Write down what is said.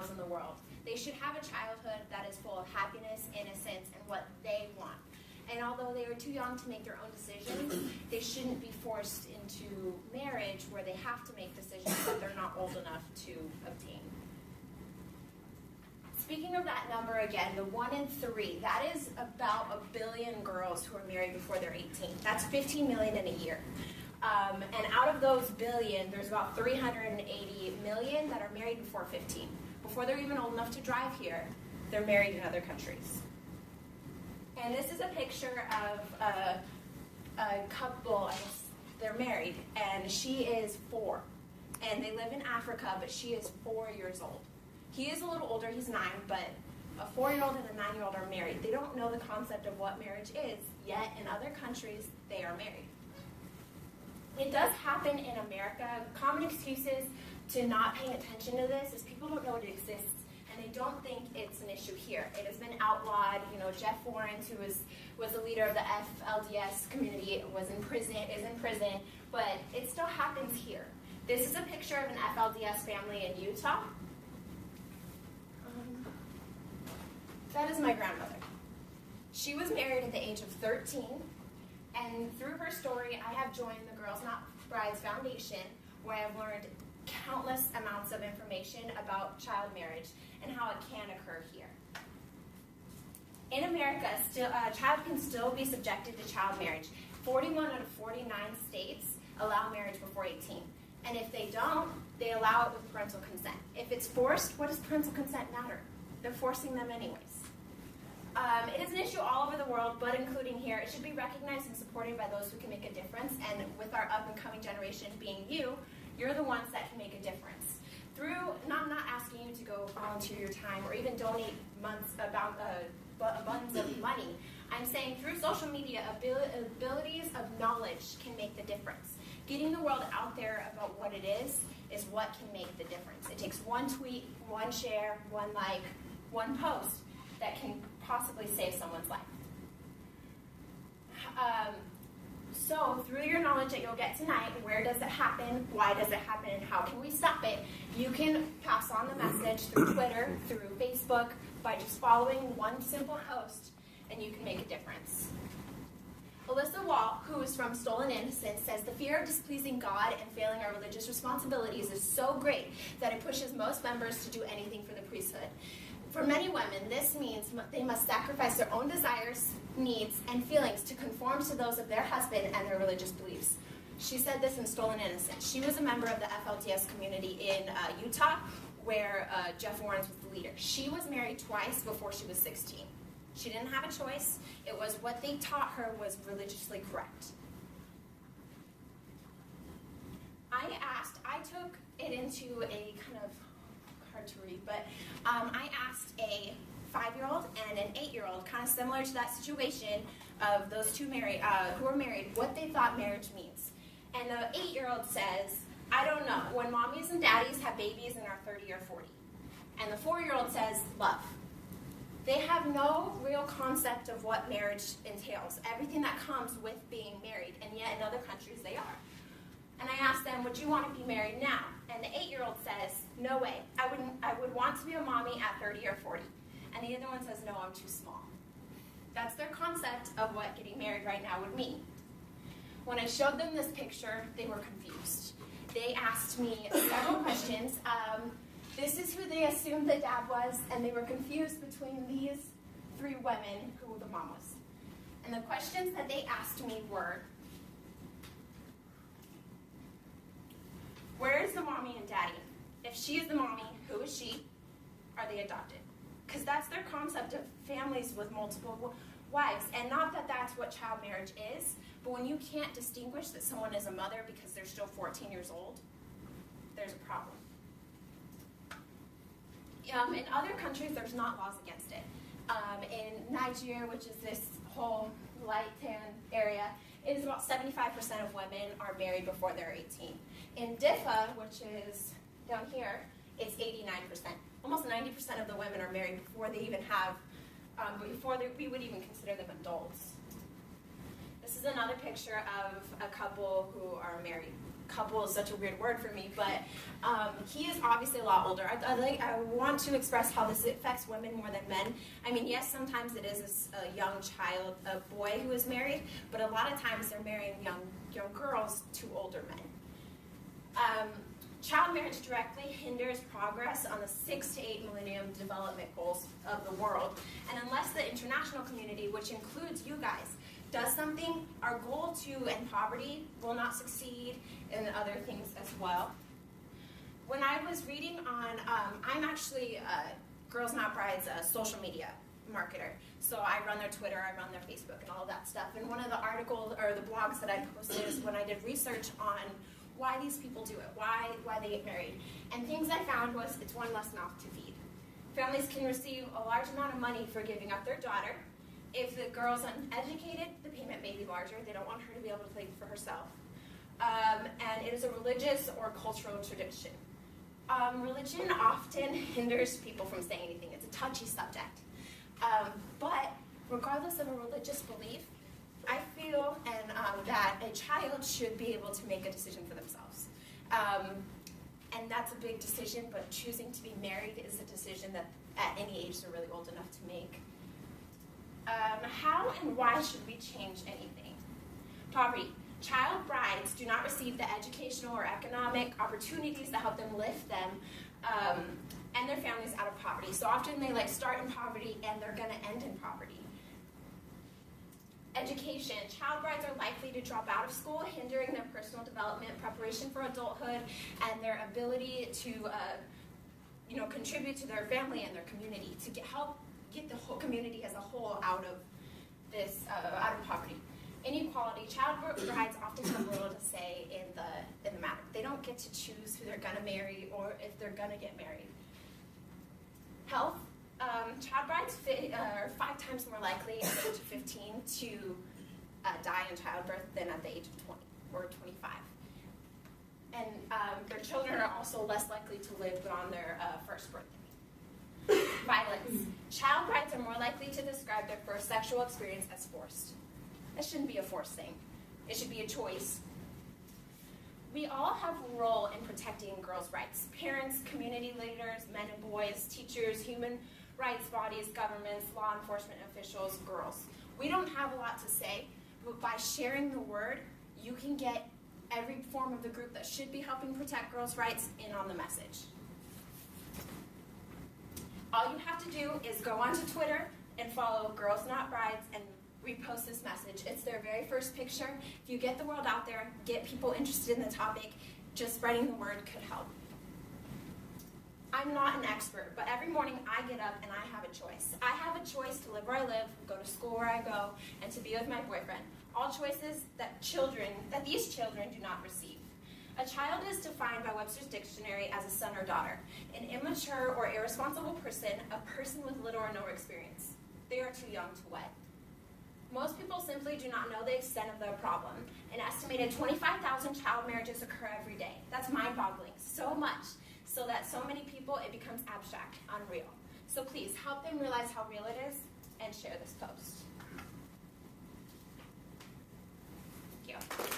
males in the world. They should have a childhood that is full of happiness, innocence, and what they want. And although they are too young to make their own decisions, they shouldn't be forced into marriage where they have to make decisions that they're not old enough to obtain. Speaking of that number again, the 1 in 3, that is about 1 billion girls who are married before they're 18. That's 15 million in a year. And out of those billion, there's about 380 million that are married before 15. Before they're even old enough to drive here, they're married in other countries. And this is a picture of a couple, I guess they're married, and she is 4. And they live in Africa, but she is 4 years old. He is a little older, he's 9, but a 4-year-old and a 9-year-old are married. They don't know the concept of what marriage is, yet in other countries, they are married. It does happen in America. Common excuses to not paying attention to this is people don't know it exists, and they don't think it's an issue here. It has been outlawed. You know, Jeff Warren, who was the leader of the FLDS community, is in prison, but it still happens here. This is a picture of an FLDS family in Utah. That is my grandmother. She was married at the age of 13, and through her story, I have joined the Girls Not Brides Foundation, where I've learned countless amounts of information about child marriage and how it can occur here. In America, a child can still be subjected to child marriage. 41 out of 49 states allow marriage before 18. And if they don't, they allow it with parental consent. If it's forced, what does parental consent matter? They're forcing them anyways. It is an issue all over the world, but including here. It should be recognized and supported by those who can make a difference. And with our up-and-coming generation being you're the ones that can make a difference. I'm not asking you to go volunteer your time or even donate abundance of money. I'm saying through social media, abilities of knowledge can make the difference. Getting the world out there about what it is what can make the difference. It takes one tweet, one share, one like, one post that can possibly save someone's life. So through your knowledge that you'll get tonight, where does it happen, why does it happen, and how can we stop it, you can pass on the message through Twitter, through Facebook, by just following one simple post, and you can make a difference. Alyssa Wall, who is from Stolen Innocence, says the fear of displeasing God and failing our religious responsibilities is so great that it pushes most members to do anything for the priesthood. For many women, this means they must sacrifice their own desires, needs, and feelings to conform to those of their husband and their religious beliefs. She said this in Stolen Innocence. She was a member of the FLDS community in Utah, where Jeff Warren was the leader. She was married twice before she was 16. She didn't have a choice. It was what they taught her was religiously correct. I took it into a kind of hard to read, but I asked a 5-year-old and an 8-year-old, kind of similar to that situation of those two who are married, what they thought marriage means. And the 8-year-old says, I don't know, when mommies and daddies have babies and are 30 or 40. And the 4-year-old says, love. They have no real concept of what marriage entails, everything that comes with being married, and yet in other countries they are. And I asked them, would you want to be married now? And the 8-year-old says, no way. I would want to be a mommy at 30 or 40. And the other one says, no, I'm too small. That's their concept of what getting married right now would mean. When I showed them this picture, they were confused. They asked me several questions. This is who they assumed the dad was, and they were confused between these 3 women who the mom was. And the questions that they asked me were, where is the mommy and daddy? If she is the mommy, who is she? Are they adopted? Because that's their concept of families with multiple wives. And not that that's what child marriage is, but when you can't distinguish that someone is a mother because they're still 14 years old, there's a problem. In other countries, there's not laws against it. In Nigeria, which is this whole light tan area, it is about 75% of women are married before they're 18. In Diffa, which is down here, it's 89%. Almost 90% of the women are married before they even have, we would even consider them adults. This is another picture of a couple who are married. couple is such a weird word for me, but he is obviously a lot older. I want to express how this affects women more than men. I mean, yes, sometimes it is a young child, a boy who is married, but a lot of times they're marrying young girls to older men. Child marriage directly hinders progress on the 6 to 8 Millennium Development Goals of the world, and unless the international community, which includes you guys, does something, our goal to end poverty will not succeed in other things as well. When I was reading on, I'm actually Girls Not Brides social media marketer. So I run their Twitter, I run their Facebook and all of that stuff. And one of the articles or the blogs that I posted is when I did research on why these people do it, why they get married. And things I found was it's one less mouth to feed. Families can receive a large amount of money for giving up their daughter. If the girl's uneducated, the payment may be larger. They don't want her to be able to think for herself. And it is a religious or cultural tradition. Religion often hinders people from saying anything. It's a touchy subject. But regardless of a religious belief, I feel that a child should be able to make a decision for themselves. And that's a big decision, but choosing to be married is a decision that at any age they're really old enough to make. How and why should we change anything? Poverty. Child brides do not receive the educational or economic opportunities that help them lift them and their families out of poverty. So often they start in poverty and they're going to end in poverty. Education. Child brides are likely to drop out of school, hindering their personal development, preparation for adulthood, and their ability to contribute to their family and their community, to help get the whole community as a whole out of poverty. Inequality. Child brides often have little to say in the matter. They don't get to choose who they're going to marry or if they're going to get married. Health. Child brides are 5 times more likely at the age of 15 to die in childbirth than at the age of 20 or 25. And their children are also less likely to live on their first birthday. Violence. Child brides are more likely to describe their first sexual experience as forced. That shouldn't be a forced thing. It should be a choice. We all have a role in protecting girls' rights. Parents, community leaders, men and boys, teachers, human rights bodies, governments, law enforcement officials, girls. We don't have a lot to say, but by sharing the word, you can get every form of the group that should be helping protect girls' rights in on the message. All you have to do is go onto Twitter and follow Girls Not Brides and repost this message. It's their very first picture. If you get the word out there, get people interested in the topic, just spreading the word could help. I'm not an expert, but every morning I get up and I have a choice. I have a choice to live where I live, go to school where I go, and to be with my boyfriend. All choices that these children do not receive. A child is defined by Webster's Dictionary as a son or daughter, an immature or irresponsible person, a person with little or no experience. They are too young to wed. Most people simply do not know the extent of the problem. An estimated 25,000 child marriages occur every day. That's mind-boggling, so much, so that so many people it becomes abstract, unreal. So please, help them realize how real it is and share this post. Thank you.